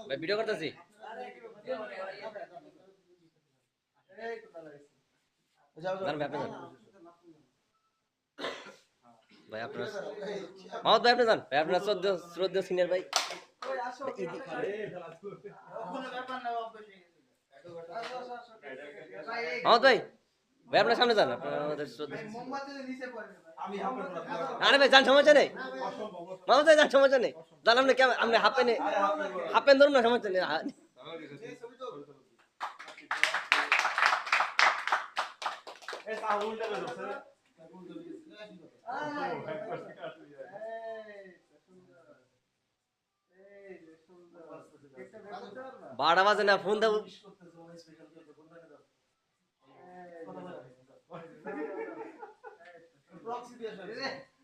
ভাই ভিডিও করতেছি ভাই আপনার মাহমুদ ভাই আপনি যান ভাই আপনার শ্রদ্ধেয় সিনিয়র ভাই মাহমুদ ভাই ভাই আপনার সামনে যান আমাদের আরে ভাই যান সমস্যা নেই মাহমুদ ভাই যান সমস্যা নেই যান আপনি কেমন আপনি হাফ প্যান্ট ধরুন না সমস্যা নেই বারোটা বাজে না ফোন দেবো